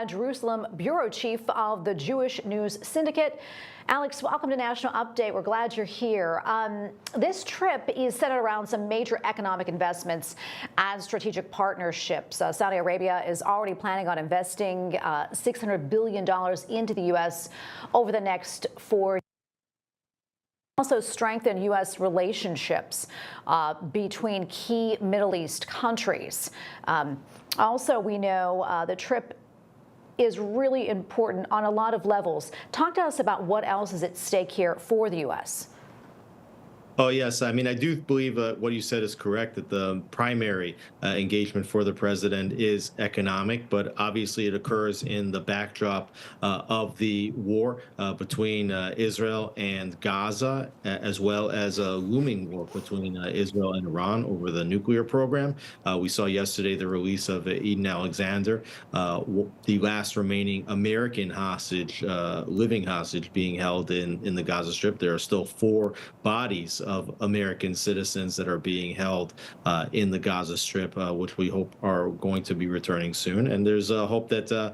Jerusalem bureau chief of the Jewish News Syndicate. Alex, welcome to National Update. We're glad you're here. This trip is centered around some major economic investments and strategic partnerships. Saudi Arabia is already planning on investing $600 billion into the U.S. over the next 4 years. Also strengthen U.S. relationships between key Middle East countries. Also, we know the trip is really important on a lot of levels. Talk to us about what else is at stake here for the U.S. Oh, yes. I mean, I do believe what you said is correct, that the primary engagement for the president is economic, but obviously it occurs in the backdrop of the war between Israel and Gaza, as well as a looming war between Israel and Iran over the nuclear program. We saw yesterday the release of Eden Alexander, the last remaining American hostage, living hostage being held in the Gaza Strip. There are still 4 bodies of American citizens that are being held in the Gaza Strip, which we hope are going to be returning soon. And there's a hope that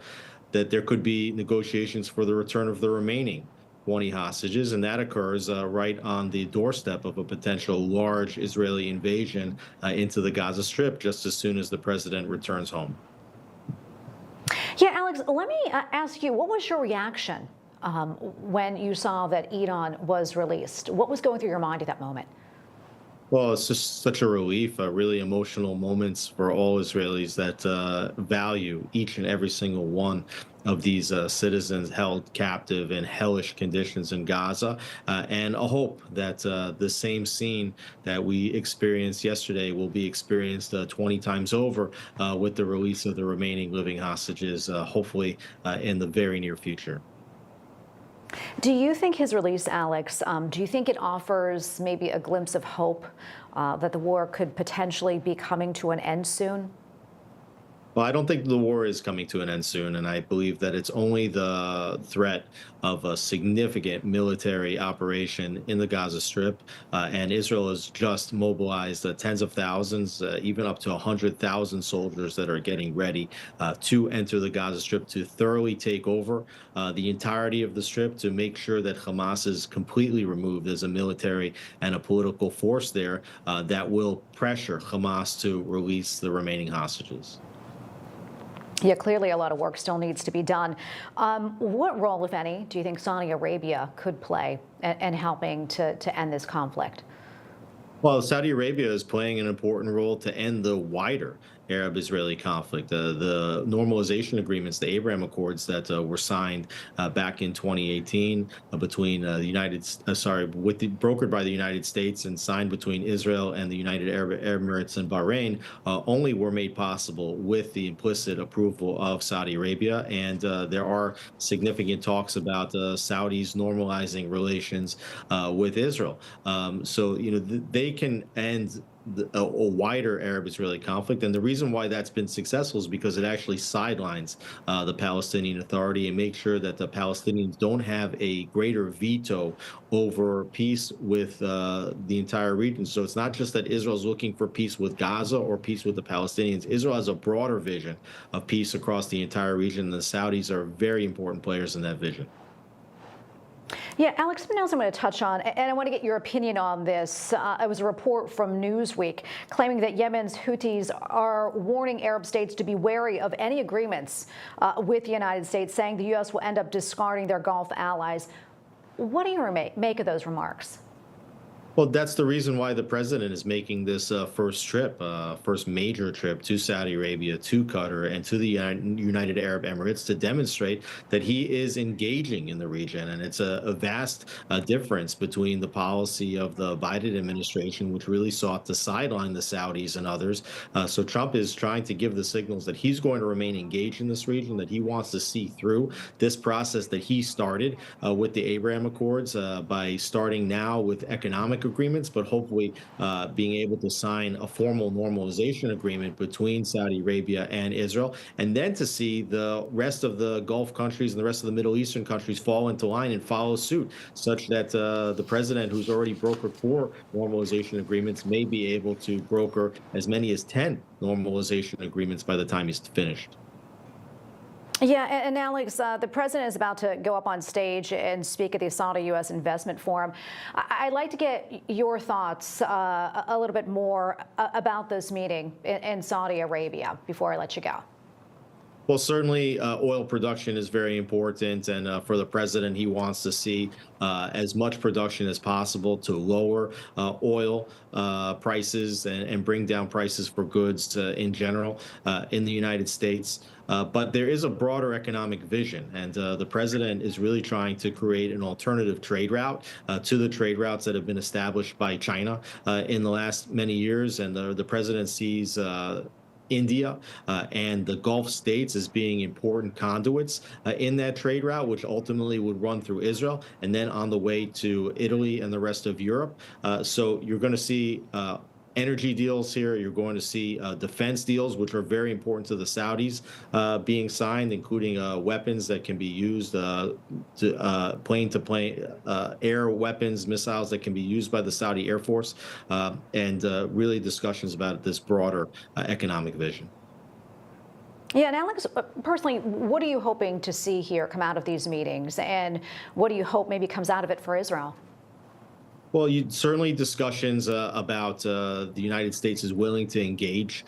that there could be negotiations for the return of the remaining 20 hostages, and that occurs right on the doorstep of a potential large Israeli invasion into the Gaza Strip just as soon as the president returns home. Yeah, Alex, let me ask you, what was your reaction when you saw that Eden was released? What was going through your mind at that moment? Well, it's just such a relief, really emotional moments for all Israelis that value each and every single one of these citizens held captive in hellish conditions in Gaza, and a hope that the same scene that we experienced yesterday will be experienced 20 times over with the release of the remaining living hostages, hopefully in the very near future. Do you think his release, Alex, do you think it offers maybe a glimpse of hope that the war could potentially be coming to an end soon? Well, I don't think the war is coming to an end soon, and I believe that it's only the threat of a significant military operation in the Gaza Strip, and Israel has just mobilized tens of thousands, even up to 100,000 soldiers that are getting ready to enter the Gaza Strip to thoroughly take over the entirety of the Strip, to make sure that Hamas is completely removed as a military and a political force there that will pressure Hamas to release the remaining hostages. Yeah, clearly a lot of work still needs to be done. What role, if any, do you think Saudi Arabia could play in helping to end this conflict? Well, Saudi Arabia is playing an important role to end the wider Arab-Israeli conflict. The normalization agreements, the Abraham Accords that were signed back in 2018 between brokered by the United States and signed between Israel and the United Arab Emirates and Bahrain, only were made possible with the implicit approval of Saudi Arabia. And there are significant talks about Saudis normalizing relations with Israel. So, you know, they can end a wider Arab-Israeli conflict. And the reason why that's been successful is because it actually sidelines the Palestinian Authority and makes sure that the Palestinians don't have a greater veto over peace with the entire region. So it's not just that Israel's looking for peace with Gaza or peace with the Palestinians. Israel has a broader vision of peace across the entire region, and the Saudis are very important players in that vision. Yeah, Alex, something else I'm going to touch on, and I want to get your opinion on this. It was a report from Newsweek claiming that Yemen's Houthis are warning Arab states to be wary of any agreements with the United States, saying the U.S. will end up discarding their Gulf allies. What do you make of those remarks? Well, that's the reason why the president is making this first major trip to Saudi Arabia, to Qatar, and to the United Arab Emirates to demonstrate that he is engaging in the region. And it's a vast difference between the policy of the Biden administration, which really sought to sideline the Saudis and others. So Trump is trying to give the signals that he's going to remain engaged in this region, that he wants to see through this process that he started with the Abraham Accords by starting now with economic agreements, but hopefully being able to sign a formal normalization agreement between Saudi Arabia and Israel, and then to see the rest of the Gulf countries and the rest of the Middle Eastern countries fall into line and follow suit, such that the president, who's already brokered 4 normalization agreements, may be able to broker as many as 10 normalization agreements by the time he's finished. Yeah, and Alex, the president is about to go up on stage and speak at the Saudi-U.S. Investment Forum. I'd like to get your thoughts a little bit more about this meeting in Saudi Arabia before I let you go. Well, certainly oil production is very important. And for the president, he wants to see as much production as possible to lower oil prices and bring down prices for goods in general in the United States. But there is a broader economic vision, and the president is really trying to create an alternative trade route to the trade routes that have been established by China in the last many years. And the president sees India and the Gulf states as being important conduits in that trade route, which ultimately would run through Israel and then on the way to Italy and the rest of Europe. So you're going to see energy deals here. You're going to see defense deals, which are very important to the Saudis, being signed, including weapons that can be used to plane-to-plane air weapons, missiles that can be used by the Saudi Air Force, and really discussions about this broader economic vision. Yeah, and Alex, personally, what are you hoping to see here come out of these meetings, and what do you hope maybe comes out of it for Israel? Well, certainly discussions about the United States is willing to engage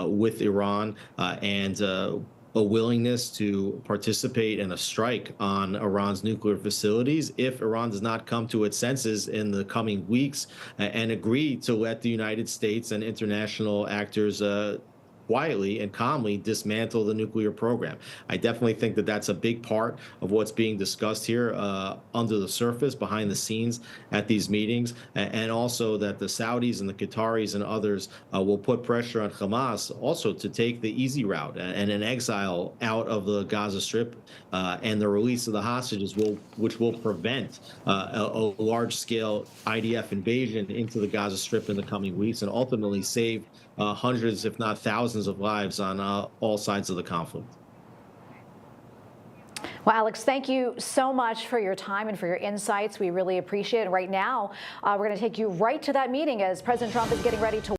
with Iran and a willingness to participate in a strike on Iran's nuclear facilities if Iran does not come to its senses in the coming weeks and agree to let the United States and international actors quietly and calmly dismantle the nuclear program. I definitely think that that's a big part of what's being discussed here under the surface, behind the scenes at these meetings, and also that the Saudis and the Qataris and others will put pressure on Hamas also to take the easy route and an exile out of the Gaza Strip and the release of the hostages, which will prevent a large-scale IDF invasion into the Gaza Strip in the coming weeks and ultimately save hundreds, if not thousands, of lives on all sides of the conflict. Well, Alex, thank you so much for your time and for your insights. We really appreciate it. Right now, we're going to take you right to that meeting as President Trump is getting ready to